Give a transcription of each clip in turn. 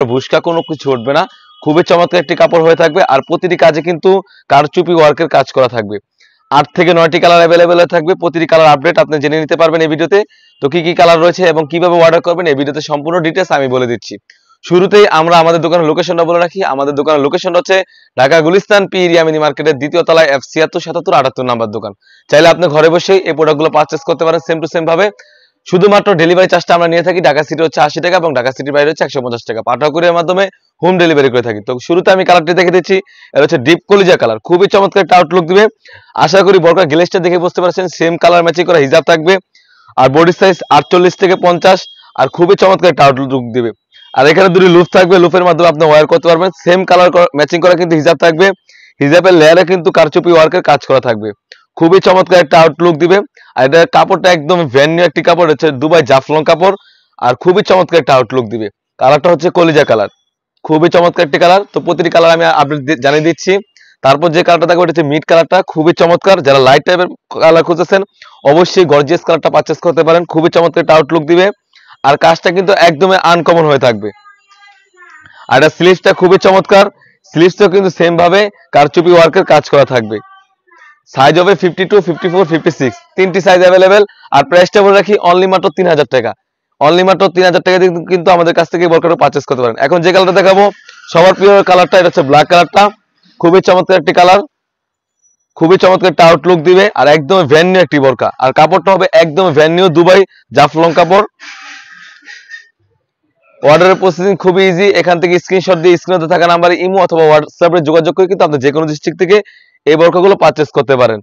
ভুসকা কোনো কিছু উঠবে না। খুবই চমৎকার একটি কাপড় হয়ে থাকবে। আর প্রতিটি কাজে কিন্তু কারচুপি ওয়ার্কের কাজ করা থাকবে। 8 থেকে 9টি কালার অ্যাভেলেবেল থাকবে। প্রতিটি কালার আপডেট আপনি জেনে নিতে পারবেন এই ভিডিওতে। তো কি কালার রয়েছে এবং কিভাবে অর্ডার করবেন এই ভিডিওতে সম্পূর্ণ ডিটেইলস আমি বলে দিচ্ছি। শুরুতেই আমরা আমাদের দোকানের লোকেশনটা বলে রাখি। আমাদের দোকানের লোকেশনটা হচ্ছে Dhaka Gulistan P area mini মার্কেটের দ্বিতীয় তলায় F76 77 78 নাম্বার দোকান। চাইলে আপনি ঘরে বসেই এই প্রোডাক্টগুলো পারচেজ করতে পারেন সেম টু সেম ভাবে। শুধুমাত্র ডেলিভারি চার্জটা আমরা নিয়ে থাকি। ঢাকা সিটি হচ্ছে 80 টাকা এবং ঢাকা সিটির বাইরে হচ্ছে 150 টাকা। পাঠাও কুরিয়ার মাধ্যমে হোম ডেলিভারি করে থাকি। তো শুরুতে আমি কালারটি দেখে দিচ্ছি। এটা হচ্ছে ডিপ কলিজা কালার, খুবই চমৎকার একটা আউটলুক দিবে। আশা করি বড় গ্লেজটা দেখে বুঝতে পারছেন সেম কালার ম্যাচিং করা হিজাব থাকবে। আর বডি সাইজ 48 থেকে 50 আর খুবই চমৎকার একটা আউটলুক দিবে। আর এখানে দুটি লুপ থাকবে, লুপের মাধ্যমে আপনি ওয়্যার করতে পারবেন। সেম কালার ম্যাচিং করা কিন্তু হিজাব থাকবে। হিজাবের লেয়ারে কিন্তু কারচুপি ওয়ার্কের কাজ করা থাকবে। খুবই চমৎকার একটা আউটলুক দিবে। আর এটা কাপড়টা একদম ভ্যান নিউ একটি কাপড়, হচ্ছে দুবাই জাফলং কাপড়। আর খুবই চমৎকার একটা আউটলুক দিবে। কালারটা হচ্ছে কলিজা কালার, খুবই চমৎকার একটি কালার। তো প্রতিটি কালার আমি আপডেট জানিয়ে দিচ্ছি। তারপর যে কালারটা থাকবে এটা হচ্ছে মিড কালারটা, খুবই চমৎকার। যারা লাইট টাইপের কালার খুঁজেছেন অবশ্যই গর্জিয়াস কালারটা পারচেজ করতে পারেন। খুবই চমৎকার একটা আউটলুক দিবে। আর কাজটা কিন্তু একদমই আনকমন হয়ে থাকবে। আর এটা স্লিভসটা খুবই চমৎকার। স্লিভসটাও কিন্তু সেম ভাবে কারচুপি ওয়ার্কের কাজ করা থাকবে। সাইজ হবে 52, 54, 56 তিনটি সাইজ অ্যাভেলেবেল। আর প্রাইসটা বলে রাখি অনলি মাত্র 3000 টাকা। অনলি মাত্র 3000 টাকা দিয়ে কিন্তু আমাদের কাছ থেকে বরকারটা পারচেজ করতে পারেন। এখন যে কালারটা দেখাবো সবার প্রিয় কালারটা, এটা হচ্ছে ব্ল্যাক কালারটা। খুবই চমৎকার একটি কালার, খুবই চমৎকার একটা আউটলুক দিবে। আর একদম ভ্যান নিউ একটি বোরকা। আর কাপড়টা হবে একদম ভ্যান নিউ দুবাই জাফলং কাপড়। অর্ডারের প্রসেসিং খুবই ইজি। এখান থেকে স্ক্রিনশট দিয়ে স্ক্রিনে থাকা নাম্বারে ইমো অথবা হোয়াটসঅ্যাপে যোগাযোগ করে কিন্তু আপনি যে কোনো ডিস্ট্রিক্ট থেকে এই বোরকাগুলো পারচেজ করতে পারেন।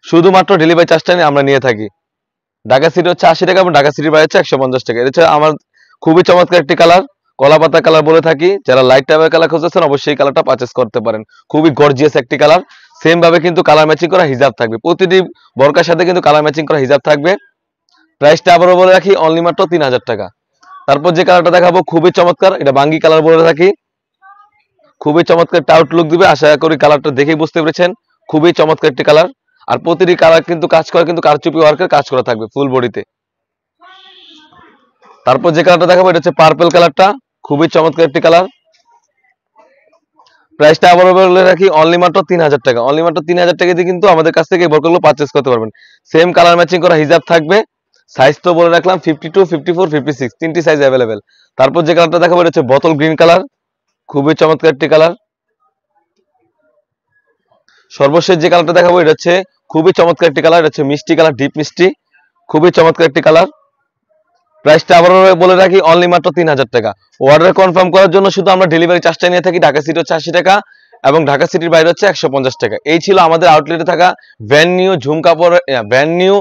শুধুমাত্র ডেলিভারি চার্জটা আমরা নিয়ে থাকি। ঢাকা সিটি হচ্ছে 80 টাকা এবং ঢাকা সিটির বাইরে হচ্ছে 150 টাকা। এটা হচ্ছে আমার খুবই চমৎকার একটি কালার, কলা পাতা কালার বলে থাকি। যারা লাইট টাইপের কালার খুঁজছেন অবশ্যই কালারটা পারচেজ করতে পারেন। খুবই গর্জিয়াস একটি কালার। সেম ভাবে কিন্তু কালার ম্যাচিং করা হিজাব থাকবে। প্রতিটি বোরকার সাথে কিন্তু কালার ম্যাচিং করা হিজাব থাকবে। প্রাইসটা আবারও বলে রাখি অনলি মাত্র 3000 টাকা। তারপর যে কালারটা দেখাবো খুবই চমৎকার, এটা বাঙ্গি কালার বলে থাকি। খুবই চমৎকার একটা আউটলুক দিবে। আশা করি কালারটা দেখেই বুঝতে পেরেছেন। খুবই চমৎকার একটি কালার। আর প্রতিটি কালার কিন্তু কাজ করা কিন্তু কারচুপি ওয়ার্কের কাজ করা থাকবে ফুল বডিতে। তারপর যে কালারটা দেখাবো এটা হচ্ছে পার্পল কালারটা, খুবই চমৎকার একটি কালার। প্রাইসটা আবারও বলে রাখি অনলি মাত্র 3000 টাকা। অনলি মাত্র 3000 টাকা দিয়ে কিন্তু আমাদের কাছ থেকে এই বোরকাগুলো পারচেজ করতে পারবেন। সেম কালার ম্যাচিং করা হিজাব থাকবে। সাইজ তো বলে রাখলাম 52, 54, 56 তিনটি সাইজ অ্যাভেলেবেল। তারপর যে কালারটা দেখাবো এটা হচ্ছে বোতল গ্রিন কালার, খুবই চমৎকার একটি কালার। সর্বশেষ যে কালারটা দেখাবো এটা হচ্ছে খুবই চমৎকার একটি কালার, এটা হচ্ছে মিষ্টি কালার, ডিপ মিষ্টি, খুবই চমৎকার একটি কালার। প্রাইসটা আবারও বলে রাখি অনলি মাত্র 3000 টাকা। অর্ডার কনফার্ম করার জন্য শুধু আমরা ডেলিভারি চার্জটা নিয়ে থাকি। ঢাকা সিটি হচ্ছে 80 টাকা এবং ঢাকা সিটির বাইরে হচ্ছে 150 টাকা। এই ছিল আমাদের আউটলেটে থাকা ব্র্যান্ড নিউ ঝুম কাপড়, ব্র্যান্ড নিউ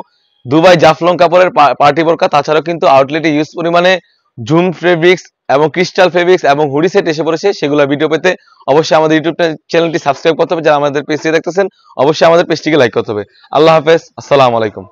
দুবাই জাফলং কাপড়ের পার্টি বোরকা। তাছাড়াও কিন্তু আউটলেটে ইউজ পরিমাণে ঝুম ফেব্রিক্স এবং ক্রিস্টাল ফেব্রিক্স এবং হুডি সেট এসে পড়েছে। সেগুলো ভিডিও পেতে অবশ্যই আমাদের ইউটিউব চ্যানেলটি সাবস্ক্রাইব করতে হবে। যারা আমাদের পেজটি দেখতেছেন অবশ্যই আমাদের পেজটিকে লাইক করতে হবে। আল্লাহ হাফেজ, আসসালামু আলাইকুম।